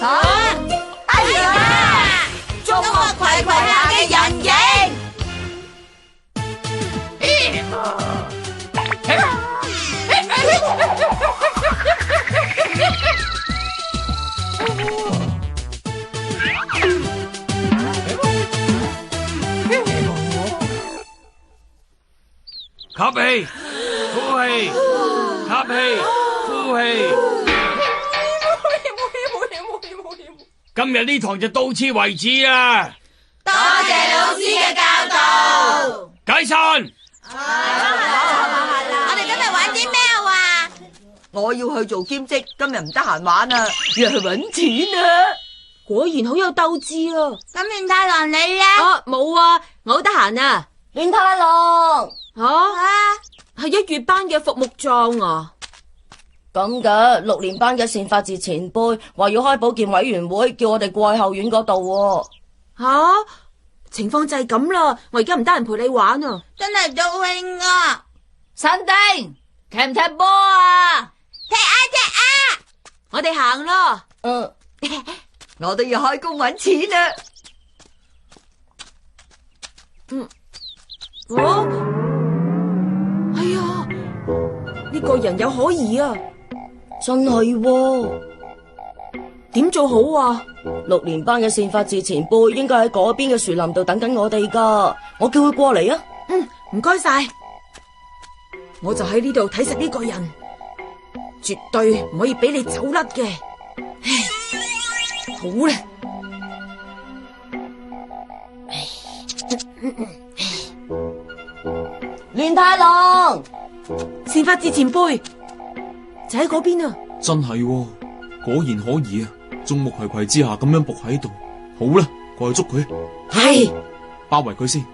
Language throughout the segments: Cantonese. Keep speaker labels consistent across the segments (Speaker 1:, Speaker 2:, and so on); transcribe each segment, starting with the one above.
Speaker 1: 哎呀！眾目睽睽下嘅人影。
Speaker 2: 吸氣，呼氣，吸氣，呼氣。今日呢堂就到此為止啦。
Speaker 1: 多謝老師嘅教導。
Speaker 2: 解散。
Speaker 1: 我哋今日玩啲咩啊？
Speaker 3: 我要去做兼職，今日唔得閒玩啊，要去搵錢啊！
Speaker 4: 果然好有鬥志啊！
Speaker 1: 咁亂太郎你咧？
Speaker 4: 冇啊，我好得閒啊。
Speaker 3: 亂太郎，
Speaker 4: 係1月班嘅服務狀啊。
Speaker 3: 咁嘅6年班嘅善法治前輩話要開保健委員會，叫我哋過去後院嗰度。
Speaker 4: 情況就係咁啦，我而家唔得閒陪你玩啊。
Speaker 1: 真係高興啊！
Speaker 3: 新丁，踢唔踢波啊？
Speaker 1: 踢啊！
Speaker 4: 我哋行咯。
Speaker 3: 我都要開工搵錢啊！
Speaker 4: 哎呀，呢個人有可疑啊！
Speaker 3: 真係喎，
Speaker 4: 點做好啊
Speaker 3: ？6年班嘅善法治前輩應該喺嗰邊嘅樹林度等緊我哋噶，我叫佢過嚟啊！
Speaker 4: 唔該晒，我就喺呢度睇實呢個人，絕對唔可以俾你走甩嘅。好啦，
Speaker 3: 亂太郎，
Speaker 4: 善法治前輩就喺嗰邊啊！
Speaker 5: 真係喎，果然可疑啊！眾目睽睽之下咁樣伏喺度，好啦，過去捉佢。
Speaker 4: 係，
Speaker 5: 包圍佢先。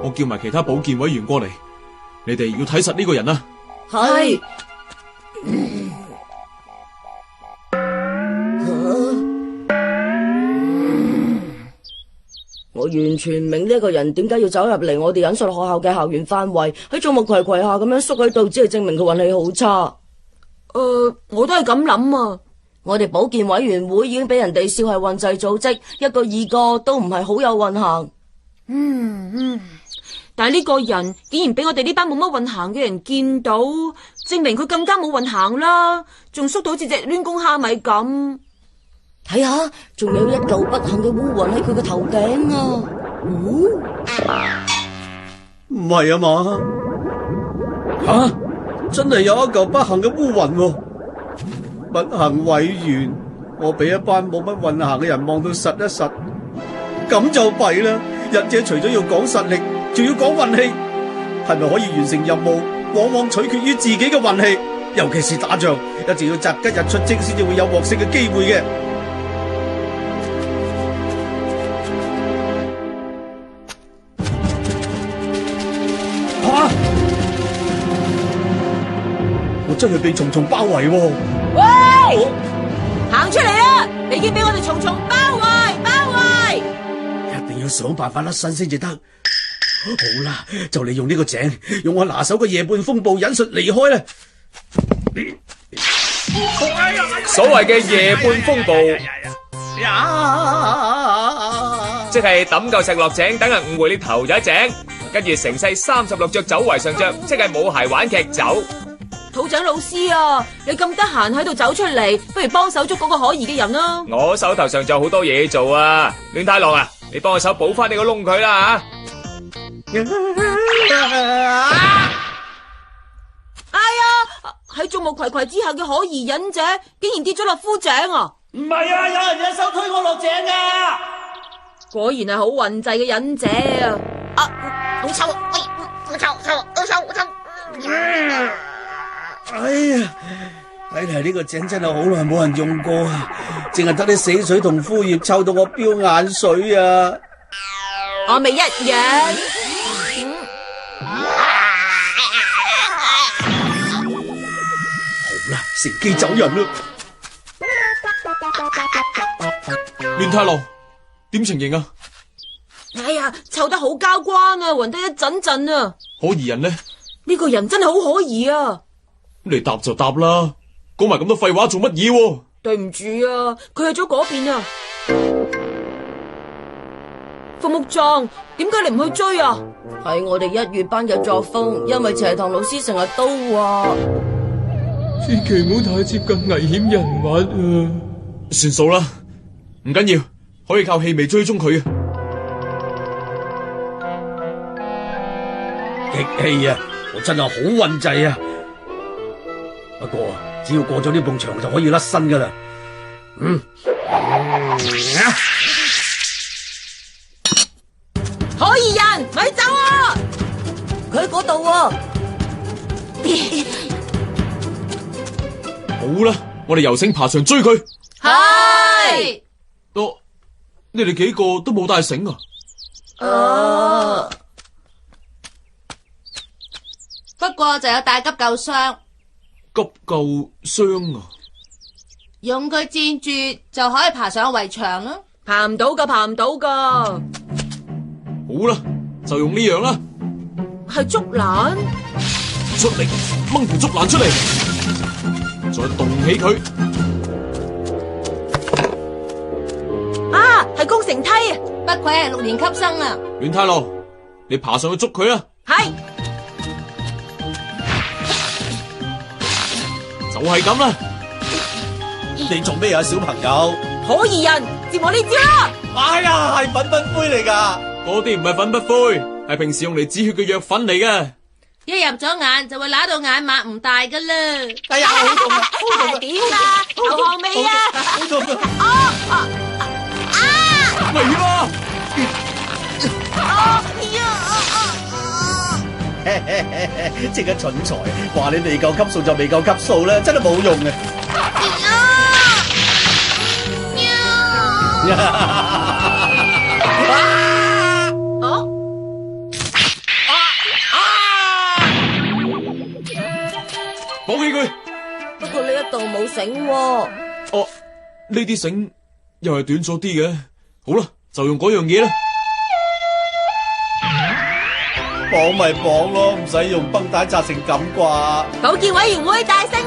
Speaker 5: 我叫埋其他保健委員過嚟，你哋要睇實呢個人啊！
Speaker 3: 係。我完全唔明呢一個人點解要走入嚟我哋引述學校嘅校園範圍，喺眾目睽睽下咁樣縮喺度，只係證明佢運氣好差。
Speaker 4: 我都係咁諗啊！
Speaker 3: 我哋保健委員會已經俾人哋笑係運滯組織，一個二個都唔係好有運行。
Speaker 4: 但係呢個人竟然俾我哋呢班冇乜運行嘅人見到，證明佢更加冇運行啦，仲縮到好似隻攣公蝦米咁。
Speaker 3: 睇下，仲有一嚿不幸嘅烏雲喺佢個頭頂啊！
Speaker 6: 唔係啊嘛？真係有一嚿不幸嘅烏雲喎！不幸委員，我俾一班冇乜運行嘅人望到實一實，咁就弊啦！忍者除咗要講實力，仲要講運氣，係咪可以完成任務，往往取決於自己嘅運氣，尤其是打仗，一定要擇吉日出征先至會有獲勝嘅機會嘅。我真係被重重包圍喎！
Speaker 4: 喂，行出嚟啊！你已經俾我哋重重包圍！
Speaker 6: 一定要想辦法甩身先至得。好啦，就利用呢個井，用我拿手嘅夜半風暴引術離開啦。
Speaker 7: 所謂嘅夜半風暴，即係抌嚿石落井，等人誤會你投咗井，跟住成世36着走為上着，即係冇鞋玩劇走。
Speaker 4: 土長老師啊，你咁得閒喺度走出嚟，不如幫手捉嗰個可疑嘅人啦。
Speaker 7: 我手頭上仲有好多嘢做啊！亂太郎啊，你幫我手補翻你個窿佢啦吓！
Speaker 4: 哎呀，喺眾目睽睽之下嘅可疑忍者，竟然跌咗落枯井啊！
Speaker 6: 唔係啊，有人一手推我落井啊！
Speaker 4: 果然係好運滯嘅忍者啊！
Speaker 1: 好臭！好臭！
Speaker 6: 哎呀，睇嚟呢個井真係好耐冇人用過啊，淨係得啲死水同枯葉臭到我飆眼水啊！
Speaker 4: 我咪一樣。
Speaker 6: 好啦，乘機走人啦！
Speaker 5: 亂太郎，點情形啊？
Speaker 4: 哎呀，臭得好交關啊，暈得一陣陣啊！
Speaker 5: 可疑人呢？
Speaker 4: 呢個人真係好可疑啊！
Speaker 5: 你答就答啦，講埋咁多廢話做乜嘢？
Speaker 4: 對唔住啊，佢去咗嗰邊啊。馮木壯，點解你唔去追啊？
Speaker 3: 係我哋1月班嘅作風，因為斜堂老師成日都話，
Speaker 5: 千祈唔好太接近危險人物啊！算數啦，唔緊要，可以靠氣味追蹤佢啊！
Speaker 6: 激氣啊！我真係好運滯啊！不過只要過咗呢埲牆就可以甩身噶啦。
Speaker 4: 可疑人，咪走啊！
Speaker 3: 佢喺嗰度啊！
Speaker 5: 好啦，我哋游繩爬牆追佢。
Speaker 1: 係。
Speaker 5: 你哋幾個都冇帶繩啊？
Speaker 1: 不過就有帶急救箱，
Speaker 5: 急救箱啊！
Speaker 1: 用佢墊住就可以爬上圍牆啦。
Speaker 4: 爬唔到噶，爬唔到噶。
Speaker 5: 好啦，就用呢樣啦。
Speaker 4: 係竹籃，
Speaker 5: 出力掹條竹籃出嚟，再動起佢。
Speaker 4: 啊，係工程梯啊！
Speaker 1: 不愧係6年級生啊！
Speaker 5: 亂太郎，你爬上去捉佢啊！
Speaker 4: 係。
Speaker 5: 就係咁啦。
Speaker 6: 你做咩啊，小朋友？
Speaker 4: 可疑人，接我呢招啦！
Speaker 6: 哎呀，係粉筆灰嚟噶。
Speaker 5: 嗰啲唔係粉筆灰，係平時用嚟止血嘅藥粉嚟嘅。
Speaker 1: 一入咗眼就會揦到眼擘唔大噶啦。
Speaker 6: 哎呀，好痛啊！好痛啊！
Speaker 4: 點啊？流汗未啊？
Speaker 6: 好痛啊！
Speaker 5: 危險啊！
Speaker 6: 即刻蠢材，話你未夠級數就未夠級數啦，真係冇用嘅。
Speaker 5: 綁起佢。
Speaker 3: 不過呢一度冇繩喎。
Speaker 5: 哦，呢啲繩又係短咗啲嘅。好啦，就用嗰樣嘢啦。
Speaker 6: 綁咪綁咯，唔使用繃帶紮成咁啩。
Speaker 4: 保健委員會大勝利！